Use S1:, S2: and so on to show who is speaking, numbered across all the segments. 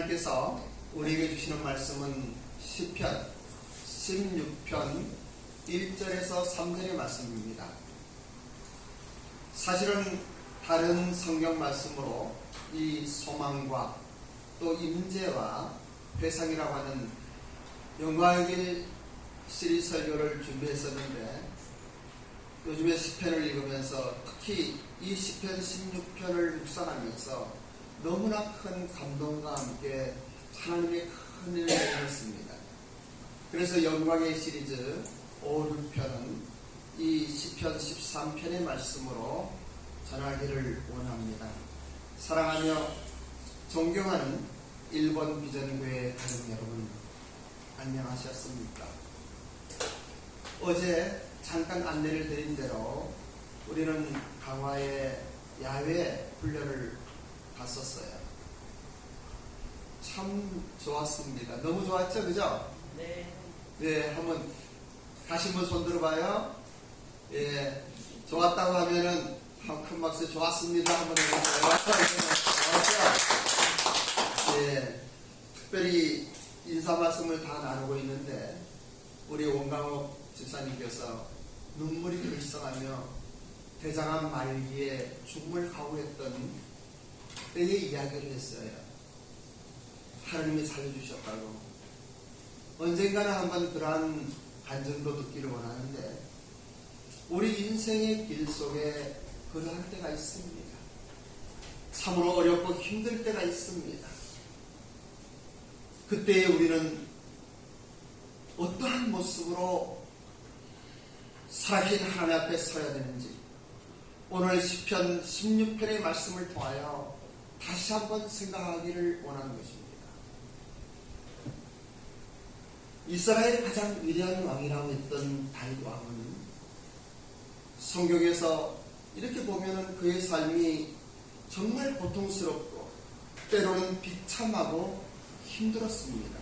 S1: 하나님께서 우리에게 주시는 말씀은 시편 16편 1절에서 3절의 말씀입니다. 사실은 다른 성경 말씀으로 이 소망과 또 임재와 회상이라고 하는 영광의 길 시리즈 설교를 준비했었는데, 요즘에 시편을 읽으면서 특히 이 시편 16편을 묵상하면서 너무나 큰 감동과 함께 하나님의 큰 일을 보였습니다. 그래서 영광의 시리즈 5, 6편은 이 시편 13편의 말씀으로 전하기를 원합니다. 사랑하며 존경하는 일본 비전교회 가족 여러분, 안녕하셨습니까? 어제 잠깐 안내를 드린 대로 우리는 강화의 야외 훈련을 갔었어요. 참 좋았습니다. 너무 좋았죠? 그죠?
S2: 네.
S1: 네, 한번 가신 분 손 들어봐요. 예, 좋았다고 하면은 큰 박수. 좋았습니다 한번 해보세요. 예, 특별히 인사 말씀을 다 나누고 있는데 우리 원강옥 집사님께서 눈물이 글썽하며 대장암 말기에 죽음을 각오했던 때의 이야기를 했어요. 하나님이 살려주셨다고. 언젠가는 한번 그러한 간증도 듣기를 원하는데, 우리 인생의 길 속에 그러할 때가 있습니다. 참으로 어렵고 힘들 때가 있습니다. 그때에 우리는 어떠한 모습으로 살아계신 하나님 앞에 서야 되는지, 오늘 시편 16편의 말씀을 통하여 다시 한번 생각하기를 원하는 것입니다. 이스라엘의 가장 위대한 왕이라고 했던 다윗 왕은 성경에서 이렇게 보면 그의 삶이 정말 고통스럽고 때로는 비참하고 힘들었습니다.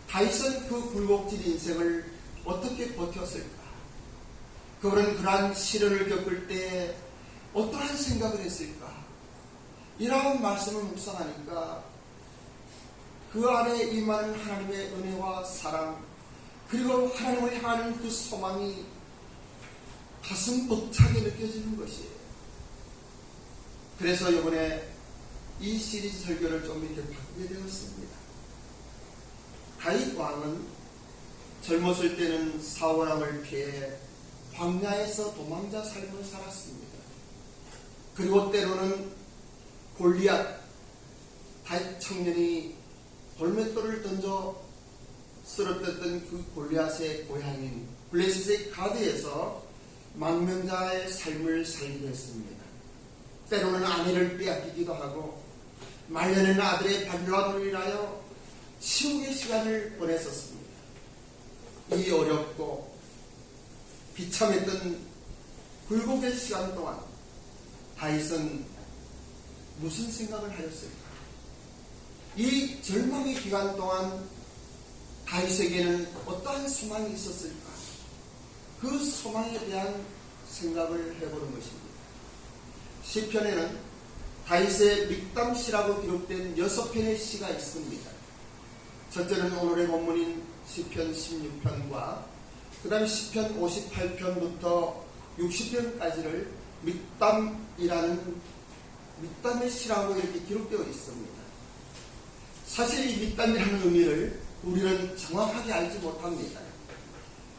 S1: 다윗은 그 굴곡질 인생을 어떻게 버텼을까? 그는 그러한 시련을 겪을 때 어떠한 생각을 했을까? 이러한 말씀을 묵상하니까 그 안에 임하는 하나님의 은혜와 사랑, 그리고 하나님을 향하는 그 소망이 가슴 벅차게 느껴지는 것이에요. 그래서 이번에 이 시리즈 설교를 좀 이렇게 바꾸게 되었습니다. 다윗 왕은 젊었을 때는 사울왕을 피해 광야에서 도망자 삶을 살았습니다. 그리고 때로는 골리앗, 다윗 청년이 돌맷돌을 던져 쓰러뜨렸던 그 골리앗의 고향인 블레셋의 가드에서 망명자의 삶을 살기도 했습니다. 때로는 아내를 빼앗기기도 하고 말년에는 아들의 반란으로 인하여 치욕의 시간을 보냈었습니다. 이 어렵고 비참했던 굴곡의 시간 동안 다윗은 무슨 생각을 하였을까? 이 절망의 기간 동안 다윗에게는 어떠한 소망이 있었을까? 그 소망에 대한 생각을 해보는 것입니다. 시편에는 다윗의 믹담시라고 기록된 6편의 시가 있습니다. 첫째는 오늘의 본문인 시편 16편과 그 다음에 시편 58편부터 60편까지를 믹담의 시라고 이렇게 기록되어 있습니다. 사실 이 믹담이라는 의미를 우리는 정확하게 알지 못합니다.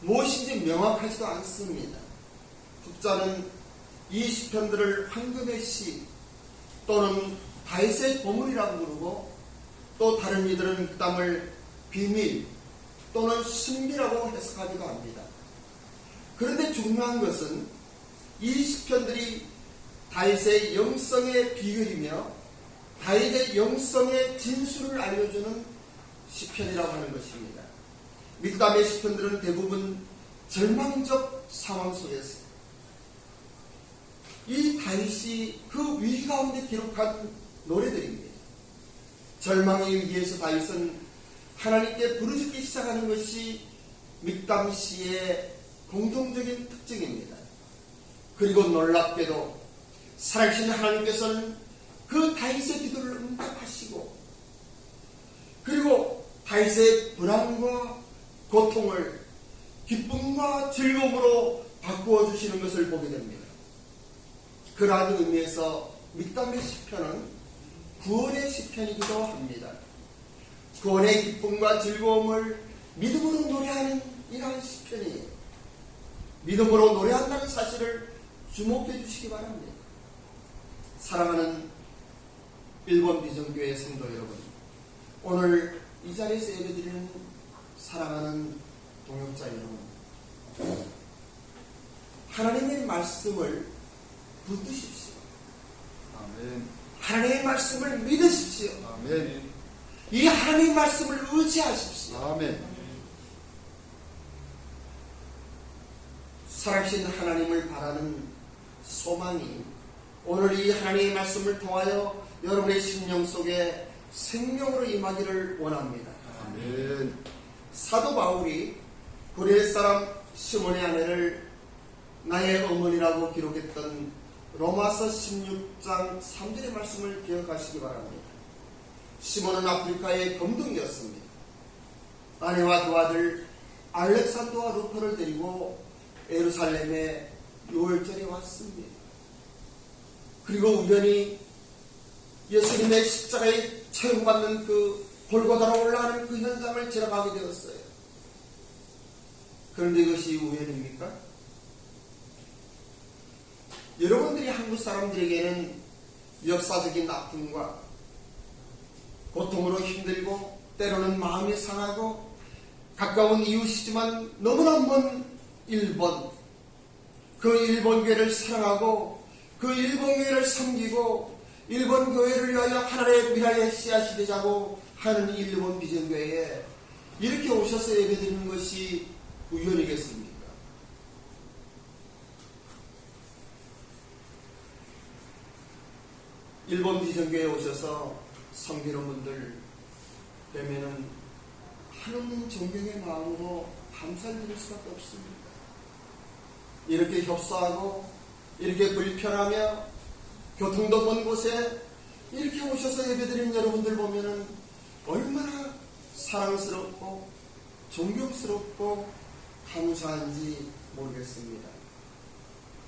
S1: 무엇인지 명확하지도 않습니다. 학자는 이 시편들을 황금의 시 또는 다윗의 보물이라고 부르고, 또 다른 이들은 믹담을 비밀 또는 신비라고 해석하기도 합니다. 그런데 중요한 것은 이 시편들이 다윗의 영성의 비결이며 다윗의 영성의 진수를 알려주는 시편이라고 하는 것입니다. 믹담의 시편들은 대부분 절망적 상황 속에서 이 다윗이 그 위기 가운데 기록한 노래들입니다. 절망의 위기에서 다윗은 하나님께 부르짖기 시작하는 것이 믹담시의 공통적인 특징입니다. 그리고 놀랍게도 살아계신 하나님께서는 그 다윗의 기도를 응답하시고 다윗의 불안과 고통을 기쁨과 즐거움으로 바꾸어 주시는 것을 보게 됩니다. 그러한 의미에서 믹담의 시편은 구원의 시편이기도 합니다. 구원의 기쁨과 즐거움을 믿음으로 노래하는 이러한 시편이에요. 믿음으로 노래한다는 사실을 주목해 주시기 바랍니다. 사랑하는 일본 비전교회 성도 여러분, 오늘 이 자리에서 예배드리는 사랑하는 동역자 여러분, 하나님의 말씀을 붙드십시오.
S2: 아멘.
S1: 하나님의 말씀을 믿으십시오.
S2: 아멘.
S1: 이 하나님의 말씀을 의지하십시오.
S2: 아멘.
S1: 살아계신 하나님을 바라는 소망이 오늘 이 하나님의 말씀을 통하여 여러분의 심령 속에 생명으로 임하기를 원합니다.
S2: 아멘.
S1: 사도 바울이 고레 사람 시몬의 아내를 나의 어머니라고 기록했던 로마서 16장 3절의 말씀을 기억하시기 바랍니다. 시몬은 아프리카의 검둥이였습니다. 아내와 두 아들 알렉산더와 루퍼를 데리고 예루살렘에 6월절에 왔습니다. 그리고 우연히 예수님의 십자가에 처형받는 그 골고다로 올라가는 그 현장을 지나가게 되었어요. 그런데 이것이 우연입니까? 여러분들이 한국 사람들에게는 역사적인 아픔과 고통으로 힘들고 때로는 마음이 상하고 가까운 이웃이지만 너무나 먼 일본, 그 일본 교회를 사랑하고 그 일본 교회를 섬기고 일본 교회를 위하여 하나님의 미래의 씨앗이 되자고 하는 일본 비전교회에 이렇게 오셔서 예배드리는 것이 우연이겠습니까? 일본 비전교회에 오셔서 섬기는 분들 뵈면은 한없는 존경의 마음으로 감사를 드릴 수밖에 없습니다. 이렇게 협소하고 이렇게 불편하며 교통도 먼 곳에 이렇게 오셔서 예배드리는 여러분들 보면은 얼마나 사랑스럽고 존경스럽고 감사한지 모르겠습니다.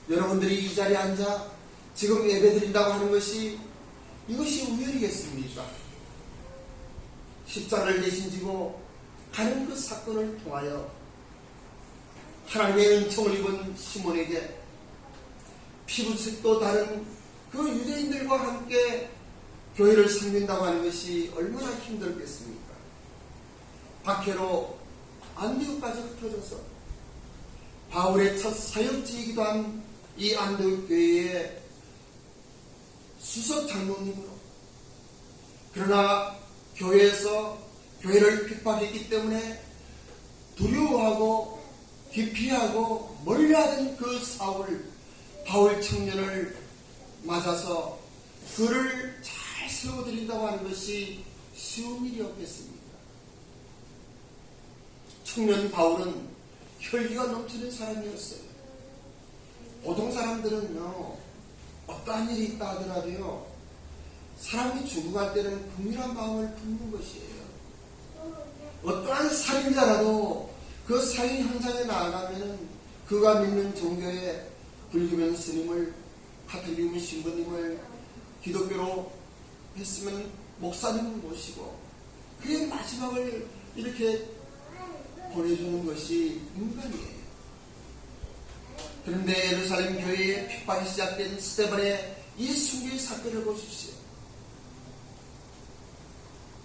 S1: 여러분들이 이 자리에 앉아 지금 예배드린다고 하는 것이 이것이 우연이겠습니까? 십자가를 대신 지고 가는 그 사건을 통하여 하나님의 은총을 입은 시몬에게 피부색도 다른 그 유대인들과 함께 교회를 섬긴다고 하는 것이 얼마나 힘들겠습니까? 박해로 안디옥까지 흩어져서 바울의 첫 사역지이기도 한 이 안디옥 교회의 수석 장로님으로, 그러나 교회에서 교회를 핍박했기 때문에 두려워하고 기피하고 멀리하던 그 바울 청년을 맞아서 그를 잘 세워드린다고 하는 것이 쉬운 일이 없겠습니까? 청년 바울은 혈기가 넘치는 사람이었어요. 보통 사람들은요, 어떠한 일이 있다 하더라도요, 사람이 죽어갈 때는 긍휼한 마음을 품는 것이에요. 어떠한 살인자라도 그 살인 현장에 나아가면 그가 믿는 종교의 불교면 스님을, 카톨릭 신부님을, 기독교로 했으면 목사님을 모시고 그의 마지막을 이렇게 보내주는 것이 인간이에요. 그런데 예루살렘 교회의 핍박이 시작된 스데반의 이 순교의 사건을 보십시오.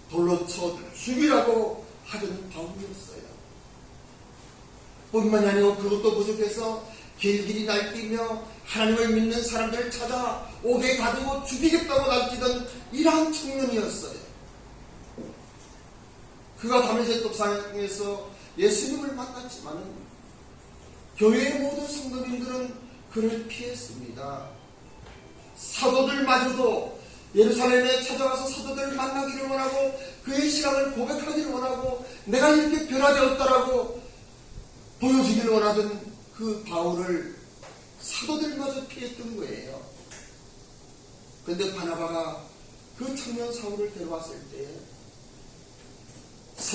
S1: 돌로 쳐 죽이라고 하던 바울이었어요. 뿐만이 아니고 그것도 부족해서 길길이 날뛰며 하나님을 믿는 사람들을 찾아 옥에 가두고 죽이겠다고 날뛰던 이러한 청년이었어요. 그가 다메섹 독상에서 예수님을 만났지만은 교회의 모든 성도님들은 그를 피했습니다. 사도들마저도 예루살렘에 찾아가서 사도들을 만나기를 원하고 그의 신앙을 고백하기를 원하고 내가 이렇게 변화되었다라고 보여주기를 원하던 그 바울을 사도들마저 피했던 거예요. 그런데 바나바가 그 청년 사울을 데려왔을 때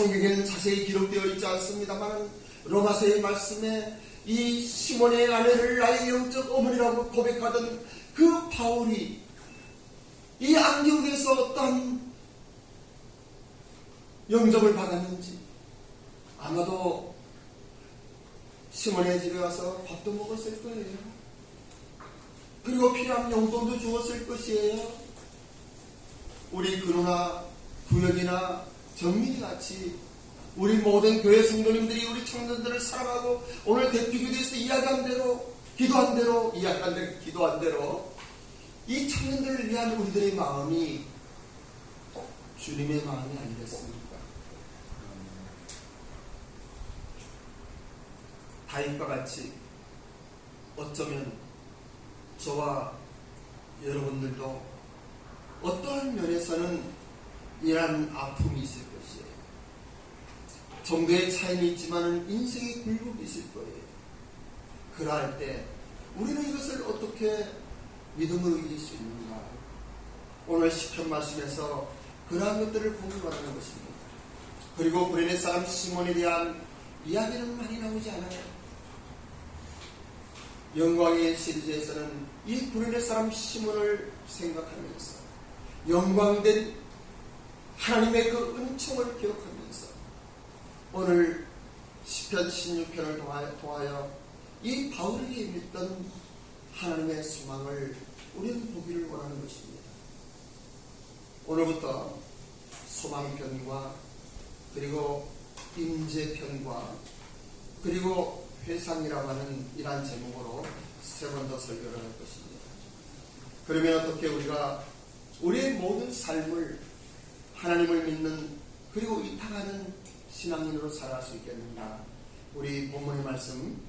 S1: 성경에는 자세히 기록되어 있지 않습니다만 로마서의 말씀에 이 시몬의 아내를 나의 영적 어머니라고 고백하던 그 바울이 이 안디옥에서 어떤 영접을 받았는지 아마도 시몬의 집에 와서 밥도 먹었을 거예요. 그리고 필요한 용돈도 주었을 것이에요. 우리 근호나 구역이나 정민이 같이 우리 모든 교회 성도님들이 우리 청년들을 사랑하고 오늘 대표교대에서 이야기한 대로 기도한 대로 이 청년들을 위한 우리들의 마음이 주님의 마음이 아니겠습니까? 다윗과 같이 어쩌면 저와 여러분들도 어떠한 면에서는 이러한 아픔이 있을 것이에요. 정도의 차이는 있지만 인생의 굴곡이 있을 거예요. 그러할 때 우리는 이것을 어떻게 믿음으로 이길 수 있는가? 오늘 시편 말씀에서 그러한 것들을 공유하는 것입니다. 그리고 구레네 사람 시몬에 대한 이야기는 많이 나오지 않아요. 영광의 시리즈에서는 이 구레네 사람 시몬을 생각하면서 영광된 하나님의 그 은총을 기억하면서 오늘 시편 16편을 통하여 이 바울에게 믿던 하나님의 소망을 우리는 보기를 원하는 것입니다. 오늘부터 소망편과 그리고 임재편과 그리고 회상이라고 하는 이러한 제목으로 세 번 더 설교를 할 것입니다. 그러면 어떻게 우리가 우리의 모든 삶을 하나님을 믿는 그리고 이타가는 신앙인으로 살아갈 수 있겠는가? 우리 본문의 말씀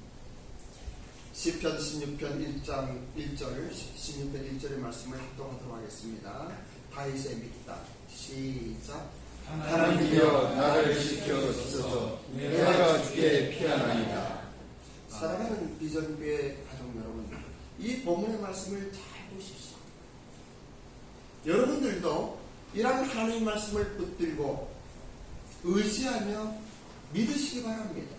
S1: 시편 16편 1장 1절 16편 1절의 말씀을 합독하도록 하겠습니다. 다윗의 믿다. 시작.
S2: 하나님이여 나를 지켜주소서. 내가 주께 피하나이다.
S1: 사랑하는 비전교회 가족 여러분, 이 본문의 말씀을 잘 보십시오. 여러분들도 이러한 하나님의 말씀을 붙들고 의지하며 믿으시기 바랍니다.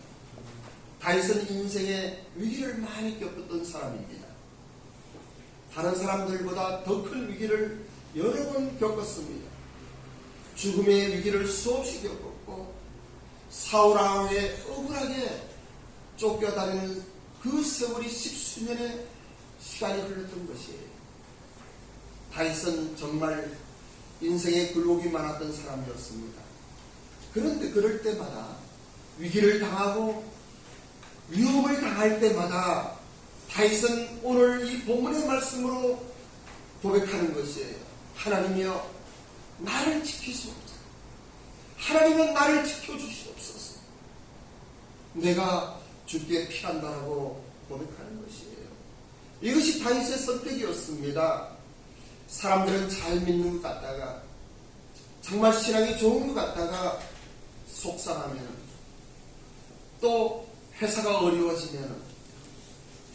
S1: 다윗은 인생의 위기를 많이 겪었던 사람입니다. 다른 사람들보다 더 큰 위기를 여러 번 겪었습니다. 죽음의 위기를 수없이 겪었고 사울 왕에게 억울하게 쫓겨다니는 그 세월이 10수년의 시간이 흘렀던 것이에요. 다윗은 정말 인생의 굴곡이 많았던 사람이었습니다. 그런데 그럴 때마다 위기를 당하고 위험을 당할 때마다 다윗은 오늘 이 본문의 말씀으로 고백하는 것이에요. 하나님이여 나를 지키시옵소서. 하나님은 나를 지켜주시옵소서. 내가 주께 피한다라고 고백하는 것이에요. 이것이 다윗의 선택이었습니다. 사람들은 잘 믿는 것 같다가 정말 신앙이 좋은 것 같다가 속상하면 또 회사가 어려워지면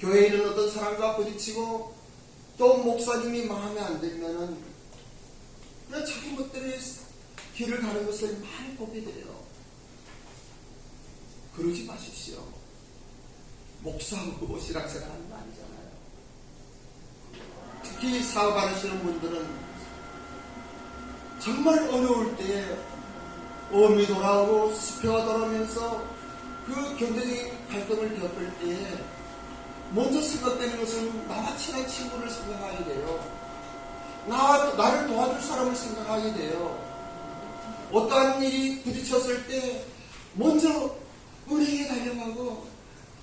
S1: 교회에 있는 어떤 사람과 부딪히고 또 목사님이 마음에 안 들면은 그냥 자기 멋대로의 길을 가는 것을 많이 보게 돼요. 그러지 마십시오. 목사하고 신앙생활 하는 거 아니잖아요. 특히 사업하시는 분들은 정말 어려울 때에 어음이 돌아오고 수표가 돌아오면서 그 경제적인 갈등을 겪을 때에 먼저 생각되는 것은 나와 친한 친구를 생각하게 돼요. 나를 도와줄 사람을 생각하게 돼요. 어떠한 일이 부딪혔을 때 먼저 은행에 달려가고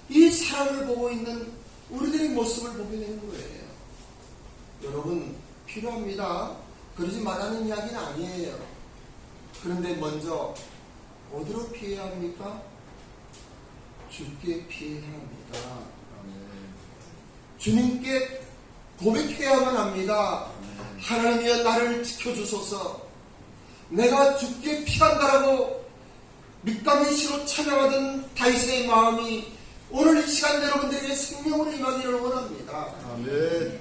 S1: 이 사람을 보고 있는 우리들의 모습을 보게 되는 거예요. 여러분 필요합니다. 그러지 말라는 이야기는 아니에요. 그런데 먼저 어디로 피해야 합니까? 주께 피해야 합니다. 주님께 고백해야만 합니다. 하나님이여 나를 지켜주소서. 내가 주께 피한다라고 밑감의 시로 찬양하던 다윗의 마음이 오늘 이 시간 여러분들에게 생명으로 임하기를 원합니다.
S2: 아멘.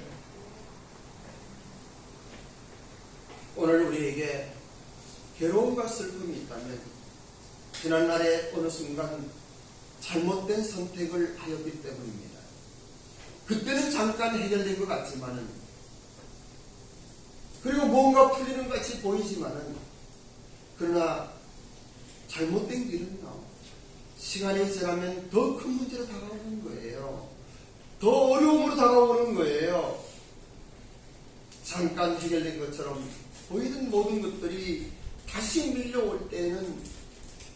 S1: 오늘 우리에게 괴로움과 슬픔이 있다면 지난날에 어느 순간 잘못된 선택을 하였기 때문입니다. 그때는 잠깐 해결된 것 같지만은, 그리고 뭔가 풀리는 것 같이 보이지만은, 그러나 잘못된 길은요, 시간이 지나면 더 큰 문제로 다가오는 거예요. 더 어려움으로 다가오는 거예요. 잠깐 해결된 것처럼 보이던 모든 것들이 다시 밀려올 때는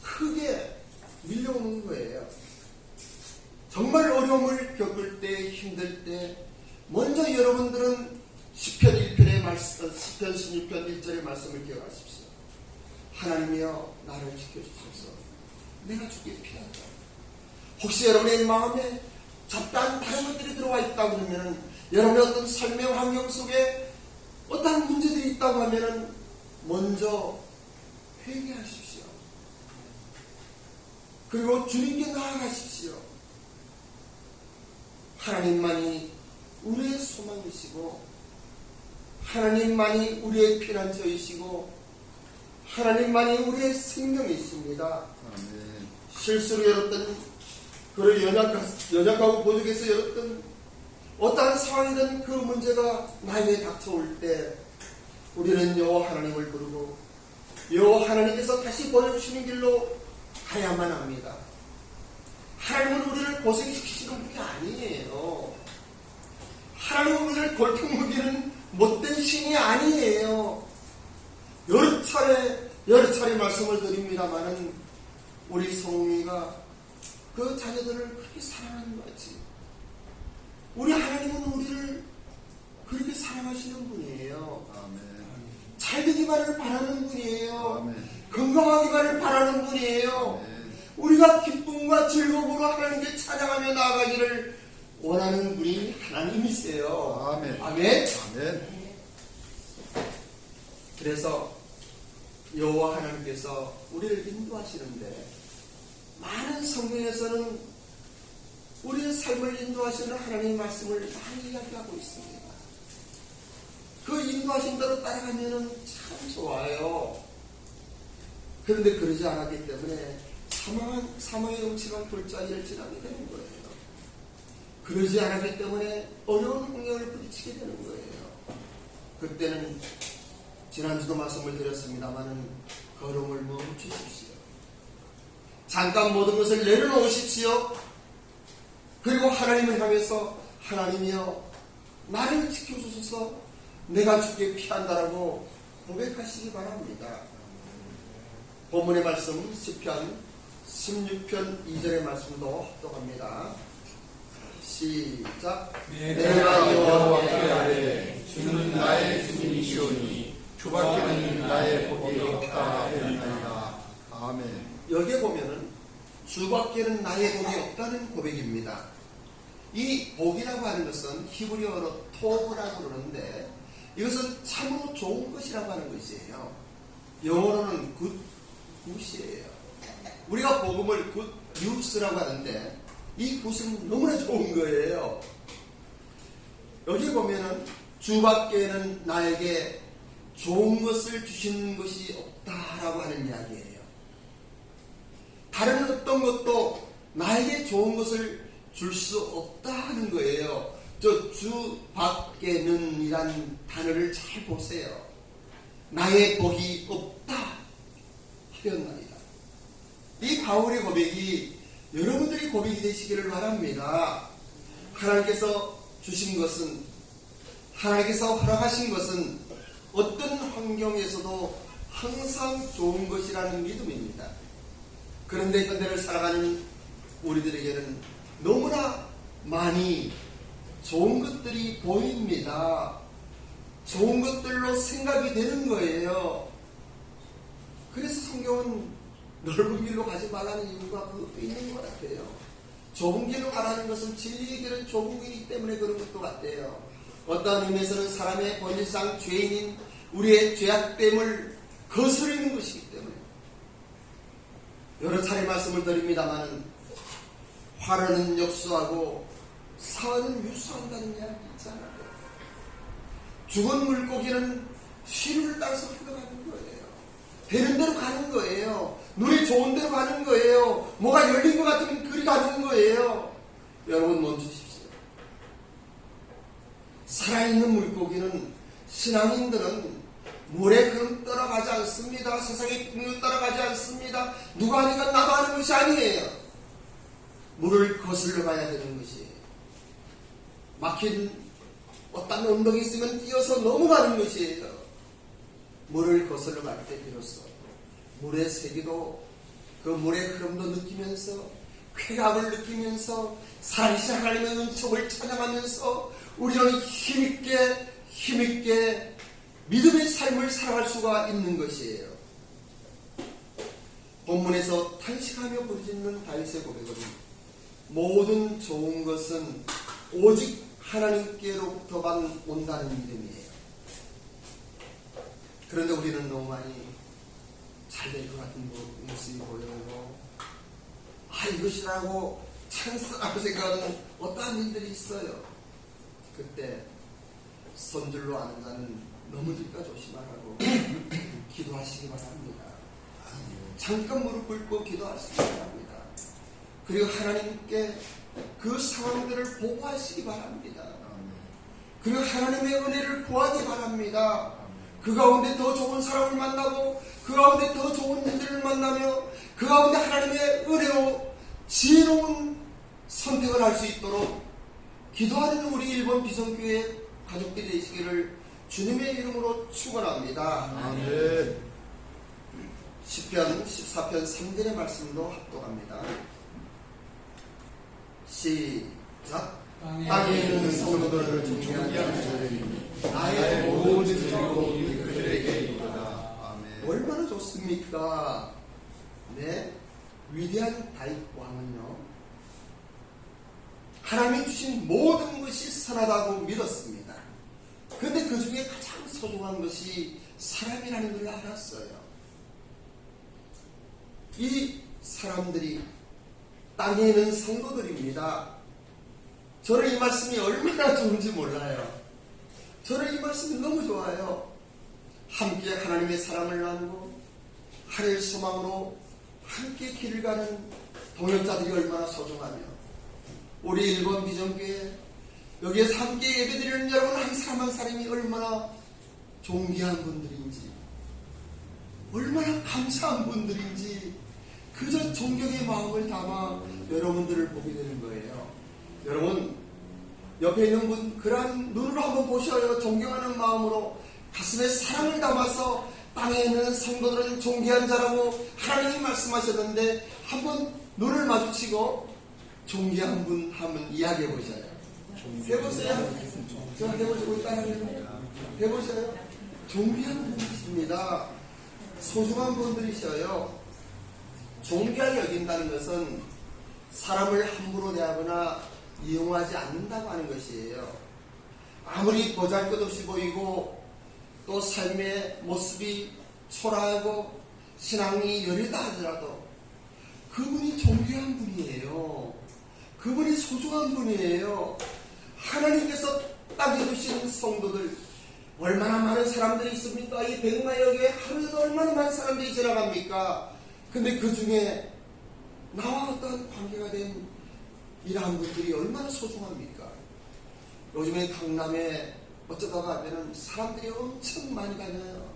S1: 크게 밀려오는 거예요. 정말 어려움을 겪을 때, 힘들 때, 먼저 여러분들은 시편 1편의 말씀, 시편 16편 1절의 말씀을 기억하십시오. 하나님이여 나를 지켜주소서. 내가 죽게 피하다. 혹시 여러분의 마음에 잡다한 다른 것들이 들어와 있다고 하면, 여러분의 어떤 설명 환경 속에 어떠한 문제들이 있다고 하면 먼저 회개하십시오. 그리고 주님께 나아가십시오. 하나님만이 우리의 소망이시고, 하나님만이 우리의 피난처이시고, 하나님만이 우리의 생명이십니다.
S2: 아멘.
S1: 실수로 열었던, 그를 연약하고 부족해서 열었던 어떠한 상황이든 그 문제가 나에게 닥쳐올 때 우리는 여호와 하나님을 부르고 여호와 하나님께서 다시 보여주시는 길로 가야만 합니다. 하나님은 우리를 고생시키시는 분이 아니에요. 하나님은 우리를 골탕 먹이는 못된 신이 아니에요. 여러 차례 말씀을 드립니다마는 우리 성미가 그 자녀들을 그렇게 사랑하는 것 같이 우리 하나님은 우리를 그렇게 사랑하시는 분이에요.
S2: 아멘.
S1: 잘 되기만을 바라는 분이에요.
S2: 아멘.
S1: 건강하기만을 바라는 분이에요.
S2: 아멘.
S1: 우리가 기쁨과 즐거움으로 하나님께 찬양하며 나아가기를 원하는 분이 하나님이세요.
S2: 아멘.
S1: 아멘.
S2: 아멘.
S1: 그래서 여호와 하나님께서 우리를 인도하시는데, 많은 성경에서는 우리의 삶을 인도하시는 하나님의 말씀을 많이 이야기하고 있습니다. 그 인도하신 대로 따라가면 참 좋아요. 그런데 그러지 않았기 때문에 사망의 음침한 골짜기를 지나게 되는 거예요. 그러지 않았기 때문에 어려운 환경을 부딪히게 되는 거예요. 그때는 지난주도 말씀을 드렸습니다마는 걸음을 멈추십시오. 잠깐 모든 것을 내려놓으십시오. 그리고 하나님을 향해서 하나님이여 나를 지켜주소서, 내가 죽게 피한다라고 고백하시기 바랍니다. 본문의 말씀 시편 16편 2절의 말씀도 합독합니다. 시작.
S2: 내가 여호와께 아뢰 주는 나의 주님이시오니 주밖에는 나의 복이 없다 하였나이다. 아멘.
S1: 여기에 보면은 주밖에는 나의 복이 없다는 고백입니다. 이 복이라고 하는 것은 히브리어로 토브라고 그러는데, 이것은 참으로 좋은 것이라고 하는 것이에요. 영어로는 굿이에요. 우리가 복음을 굿 뉴스라고 하는데, 이 굿은 너무나 좋은 거예요. 여기 보면은 주밖에는 나에게 좋은 것을 주시는 것이 없다라고 하는 이야기예요. 다른 어떤 것도 나에게 좋은 것을 줄 수 없다 하는 거예요. 저 주 밖에는 이란 단어를 잘 보세요. 나의 복이 없다 하였나이다. 이 바울의 고백이 여러분들이 고백이 되시기를 바랍니다. 하나님께서 주신 것은, 하나님께서 허락하신 것은 어떤 환경에서도 항상 좋은 것이라는 믿음입니다. 그런데 현대를 살아가는 우리들에게는 너무나 많이 좋은 것들이 보입니다. 좋은 것들로 생각이 되는 거예요. 그래서 성경은 넓은 길로 가지 말라는 이유가 그것도 있는 것 같아요. 좁은 길로 가라는 것은 진리의 길은 좁은 길이기 때문에 그런 것도 같아요. 어떠한 의미에서는 사람의 본질상 죄인인 우리의 죄악됨을 거스르는 것이기 때문에. 여러 차례 말씀을 드립니다마는 화르는 역수하고 사흘은 유수한다는 이야기 있잖아요. 죽은 물고기는 시루를 따라서 흘러가는 거예요. 되는 대로 가는 거예요. 눈이 좋은 대로 가는 거예요. 뭐가 열린 것 같으면 그리 가는 거예요. 여러분 멈추십시오. 살아있는 물고기는, 신앙인들은 물에 그럼 따라가지 않습니다. 세상의 풍류 따라가지 않습니다. 누가 하니까 나도 하는 것이 아니에요. 물을 거슬러 가야 되는 것이에요. 막힌 어떤 언덕이 있으면 뛰어서 넘어가는 것이에요. 물을 거슬러 갈 때 비로소 물의 세기도, 그 물의 흐름도 느끼면서, 쾌감을 느끼면서, 살아계신 하나님의 은총을 찬양하면서 우리는 힘있게 믿음의 삶을 살아갈 수가 있는 것이에요. 본문에서 탄식하며 부르짖는 다윗의 고백은, 모든 좋은 것은 오직 하나님께로부터만 온다는 믿음이에요. 그런데 우리는 너무 많이 잘 될 것 같은 모습이 보여요. 이것이라고 찬스라고 생각하는 어떠한 일들이 있어요. 그때 선줄로 아는 자는 넘어질까 조심하라고 기도하시기 바랍니다. 잠깐 무릎 꿇고 기도하시기 바랍니다. 그리고 하나님께 그 상황들을 보고하시기 바랍니다. 그리고 하나님의 은혜를 구하기 바랍니다. 그 가운데 더 좋은 사람을 만나고, 그 가운데 더 좋은 일들을 만나며, 그 가운데 하나님의 은혜로 지혜로운 선택을 할 수 있도록 기도하는 우리 일본 비성교회 가족들이 되시기를 주님의 이름으로 축원합니다.
S2: 아멘.
S1: 시편 14편 3절의 말씀도 합독합니다. 시작.
S2: 땅에 있는 성도들을 존경하는 자들이니 나의 모든 즐거움이 그들에게 있도다. 아멘.
S1: 얼마나 좋습니까? 네, 위대한 다윗 왕은요, 하나님이 주신 모든 것이 선하다고 믿었습니다. 그런데 그 중에 가장 소중한 것이 사람이라는 걸 알았어요. 이 사람들이 땅에 있는 성도들입니다. 저는 이 말씀이 얼마나 좋은지 몰라요. 저는 이 말씀이 너무 좋아요. 함께 하나님의 사랑을 나누고 하늘 소망으로 함께 길을 가는 동역자들이 얼마나 소중하며, 우리 일본 비전교회 여기에서 함께 예배드리는 여러분 한 사람 한 사람이 얼마나 존귀한 분들인지, 얼마나 감사한 분들인지, 그저 존경의 마음을 담아 여러분들을 보게 되는 거예요. 여러분 옆에 있는 분 그런 눈으로 한번 보셔요. 존경하는 마음으로 가슴에 사랑을 담아서 땅에 있는 성도들은 존귀한 자라고 하나님이 말씀하셨는데, 한번 눈을 마주치고 존귀한 분 한번 이야기해 보셔요. 해보세요. 저 해보시고 따라해요. 해보세요. 존귀한 분이십니다. 소중한 분들이셔요. 존귀하게 여긴다는 것은 사람을 함부로 대하거나 이용하지 않는다고 하는 것이에요. 아무리 보잘것없이 보이고 또 삶의 모습이 초라하고 신앙이 여리다 하더라도 그분이 존귀한 분이에요. 그분이 소중한 분이에요. 하나님께서 땅에 두신 성도들, 얼마나 많은 사람들이 있습니까? 이 백마역에 하루에도 얼마나 많은 사람들이 지나갑니까? 근데 그 중에 나와 어떤 관계가 된 이러한 분들이 얼마나 소중합니까? 요즘에 강남에 어쩌다가 하면은 사람들이 엄청 많이 다녀요.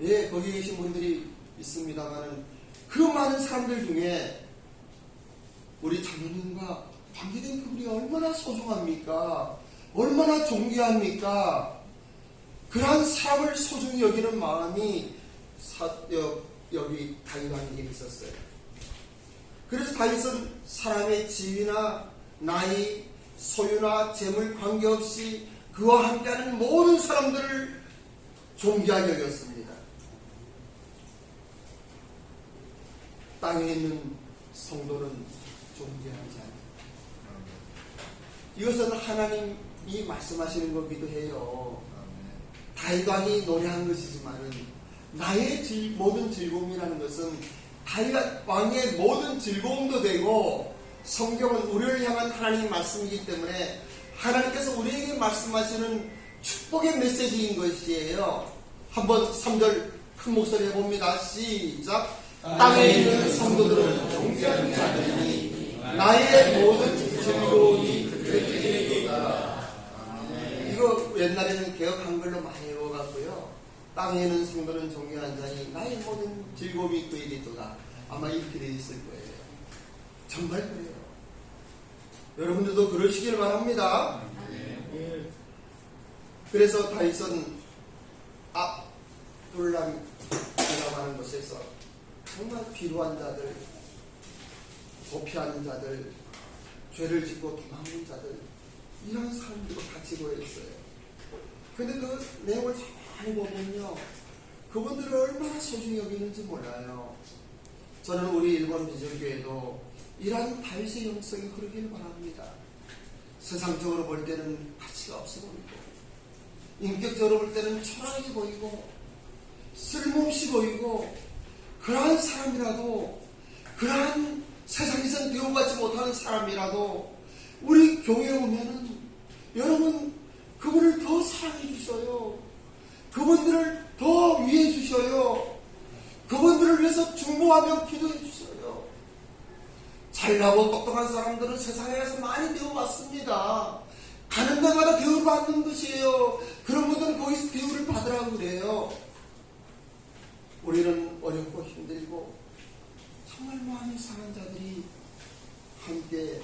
S1: 예, 거기 계신 분들이 있습니다만은 그 많은 사람들 중에 우리 장로님과 관계된 그분이 얼마나 소중합니까? 얼마나 존귀합니까? 그러한 사람을 소중히 여기는 마음이 여기 다윗 왕에게 있었어요. 그래서 다윗은 사람의 지위나 나이, 소유나 재물 관계없이 그와 함께하는 모든 사람들을 존귀하게 여겼습니다. 땅에 있는 성도는 존귀하지 않아요. 이것은 하나님이 말씀하시는 거기도 해요. 다윗 왕이 노래한 것이지만은 나의 모든 즐거움이라는 것은 다윗 왕의 모든 즐거움도 되고, 성경은 우리를 향한 하나님의 말씀이기 때문에 하나님께서 우리에게 말씀하시는 축복의 메시지인 것이에요. 한번 3절 큰 목소리 해봅니다. 시작. 땅에 있는 성도들은 존귀한 자들이니 나의 모든 즐거움이 그들에게이다. 이거 옛날에는 개혁 한글로 많이 외워갖고요. 땅에 있는 성도는 존귀한 자니 나의 모든 즐거움이 그에게이다. 아마 이렇게 되어 있을 거예요. 정말 그래요. 여러분들도 그러시길 바랍니다. 예. 그래서 다윗은 앞둘람이라고 하는 곳에서 정말 필요한 자들, 도피하는 자들, 죄를 짓고 도망하는 자들, 이런 사람들과 같이 모여 있어요. 근데 그 내용을 잘 보면요, 그분들을 얼마나 소중히 여기는지 몰라요. 저는 우리 일본 비전교회도 이러한 다윗의 영성이 흐르기를 바랍니다. 세상적으로 볼 때는 가치가 없어 보이고, 인격적으로 볼 때는 초라하게 보이고, 쓸모없이 보이고, 그러한 사람이라도, 그러한 세상에서는 대우받지 못하는 사람이라도 우리 교회에 오면은 여러분 그분을 더 사랑해 주셔요. 그분들을 더 위해 주셔요. 그분들을 위해서 중보하며 기도해 주셔요. 잘나고 똑똑한 사람들은 세상에서 많이 대우받습니다. 가는 데마다 대우를 받는 것이에요. 그런 분들은 거기서 대우를 받으라고 그래요. 우리는 어렵고 힘들고 정말 마음이 상한 자들이 함께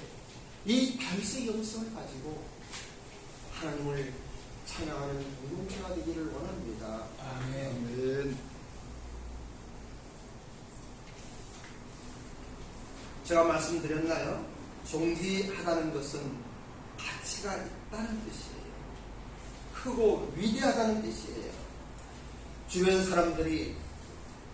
S1: 이 다윗의 영성을 가지고 하나님을 찬양하는 공동체가 되기를 원합니다.
S2: 아멘.
S1: 제가 말씀드렸나요? 존귀하다는 것은 가치가 있다는 뜻이에요. 크고 위대하다는 뜻이에요. 주변 사람들이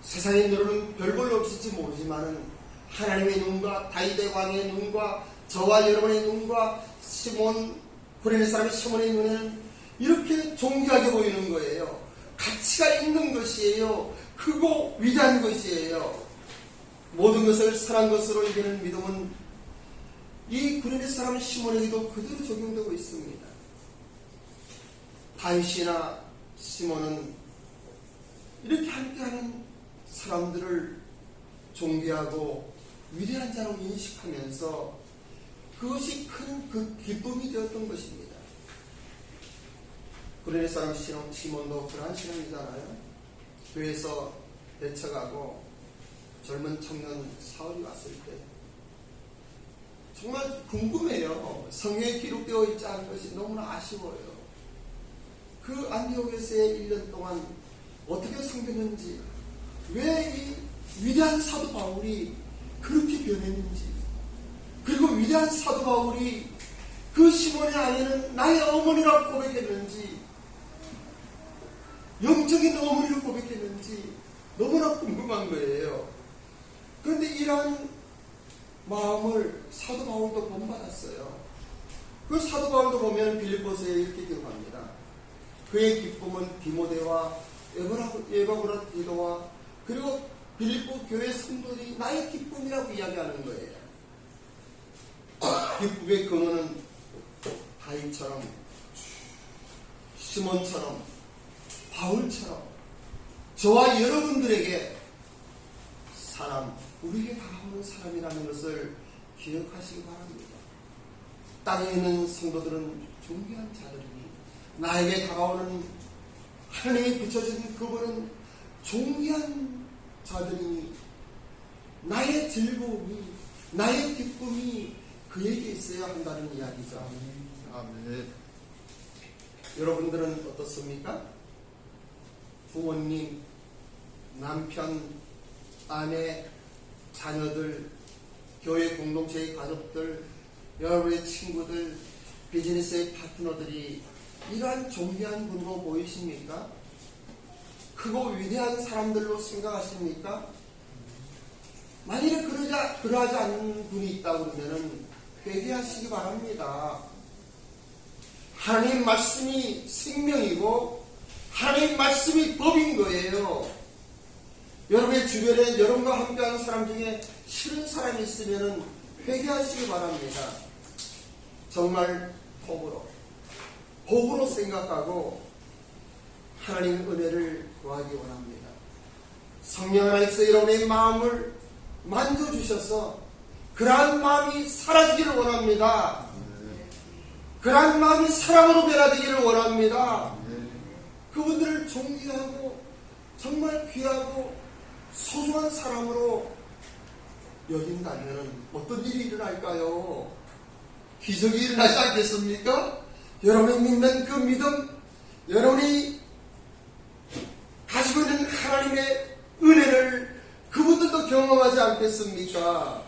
S1: 세상의 눈으로는 별 볼일 없을지 모르지만은 하나님의 눈과 다윗의 왕의 눈과 저와 여러분의 눈과 구레네 사람의 시몬의 눈에는 이렇게 존귀하게 보이는 거예요. 가치가 있는 것이에요. 크고 위대한 것이에요. 모든 것을 선한 것으로 이기는 믿음은 이 구레네 사람 시몬에게도 그대로 적용되고 있습니다. 다윗이나 시몬은 이렇게 함께하는 사람들을 존귀하고 위대한 자로 인식하면서 그것이 큰 그 기쁨이 되었던 것입니다. 구레네 사람 시몬도 그러한 신앙이잖아요. 교회에서 내쳐가고 젊은 청년 사울이 왔을 때 정말 궁금해요. 성경에 기록되어 있지 않은 것이 너무나 아쉬워요. 그 안디옥에서의 1년 동안 어떻게 섬겼는지, 왜 이 위대한 사도 바울이 그렇게 변했는지, 그리고 위대한 사도 바울이 그 시몬의 아내는 나의 어머니라고 고백했는지, 영적인 어머니를 고백했는지 너무나 궁금한 거예요. 그런데 이러한 마음을 사도 바울도 본받았어요. 그 사도 바울도 보면 빌립보서에 이렇게 기록합니다. 그의 기쁨은 디모데와 에바브라 디도와 그리고 빌립보 교회 성도들이 나의 기쁨이라고 이야기하는 거예요. 기쁨의 근원은 다윗처럼, 시몬처럼, 바울처럼 저와 여러분들에게 우리에게 다가오는 사람이라는 것을 기억하시기 바랍니다. 땅에 있는 성도들은 존귀한 자들이니 나에게 다가오는 하나님이 비춰진 그분은 존귀한 자들이니 나의 즐거움이, 나의 기쁨이 그에게 있어야 한다는 이야기죠.
S2: 아멘.
S1: 여러분들은 어떻습니까? 부모님, 남편, 아내, 자녀들, 교회 공동체의 가족들, 여러분의 친구들, 비즈니스의 파트너들이 이러한 존귀한 분으로 보이십니까? 크고 위대한 사람들로 생각하십니까? 만일에 그러하지 않는 분이 있다고 그러면 회개하시기 바랍니다. 하나님 말씀이 생명이고 하나님 말씀이 법인 거예요. 여러분의 주변에 여러분과 함께하는 사람 중에 싫은 사람이 있으면 회개하시기 바랍니다. 정말 복으로 생각하고 하나님의 은혜를 구하기 원합니다. 성령 하나님께서 여러분의 마음을 만져주셔서 그러한 마음이 사라지기를 원합니다. 그러한 마음이 사랑으로 변화되기를 원합니다. 그분들을 존귀하고 정말 귀하고 소중한 사람으로 여긴다면 어떤 일이 일어날까요? 기적이 일어나지 않겠습니까? 여러분이 믿는 그 믿음, 여러분이 가지고 있는 하나님의 은혜를 그분들도 경험하지 않겠습니까?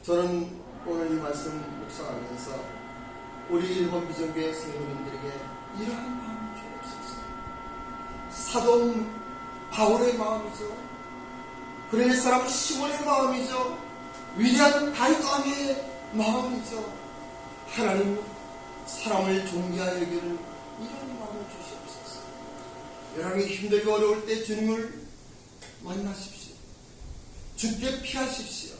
S1: 저는 오늘 이 말씀 묵상하면서 우리 일본 비전교회 성도님들에게 이러한 마음을 주옵소서. 사도 바울의 마음이죠. 그레네 사람 시몬의 마음이죠. 위대한 다윗 왕의 마음이죠. 하나님 사람을 존귀하여 여기는 이런 마음을 주시옵소서. 여러분이 힘들고 어려울 때 주님을 만나십시오. 주께 피하십시오.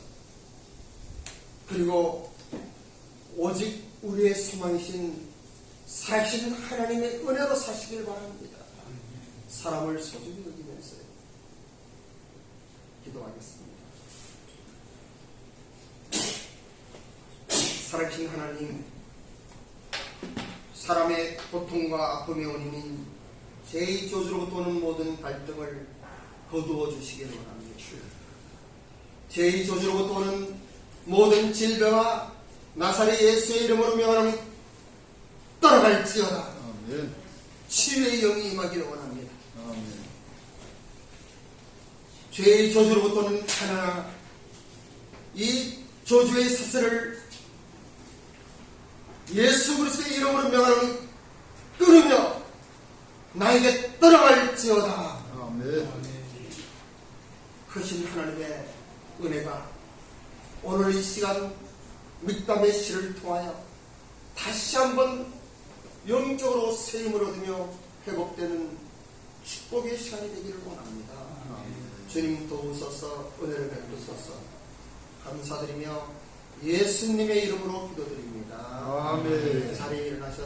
S1: 그리고 오직 우리의 소망이신 살아계신 하나님의 은혜로 사시길 바랍니다. 사람을 소중히 여기면서 기도하겠습니다. 살아계신 하나님, 사람의 고통과 아픔의 원인인 죄의 저주로부터 오는 모든 갈등을 거두어 주시길 원합니다. 죄의 저주로부터 오는 모든 질병아 나사렛 예수의 이름으로 명하노니 떠나갈지어다.
S2: 아멘.
S1: 치유의 영이 임하기를 원합니다.
S2: 아멘.
S1: 죄의 저주로부터는 하나, 이 저주의 사슬을 예수 그리스도의 이름으로 명하노니 끊으며 나에게 떠나갈지어다.
S2: 아멘.
S1: 크신 하나님의 은혜가 오늘 이 시간 믹담의 시를 통하여 다시 한번 영적으로 세임을 얻으며 회복되는 축복의 시간이 되기를 원합니다. 주님 도우소서, 은혜를 베푸소서. 감사드리며 예수님의 이름으로 기도드립니다.
S2: 아멘.
S1: 자리에 일어나셔서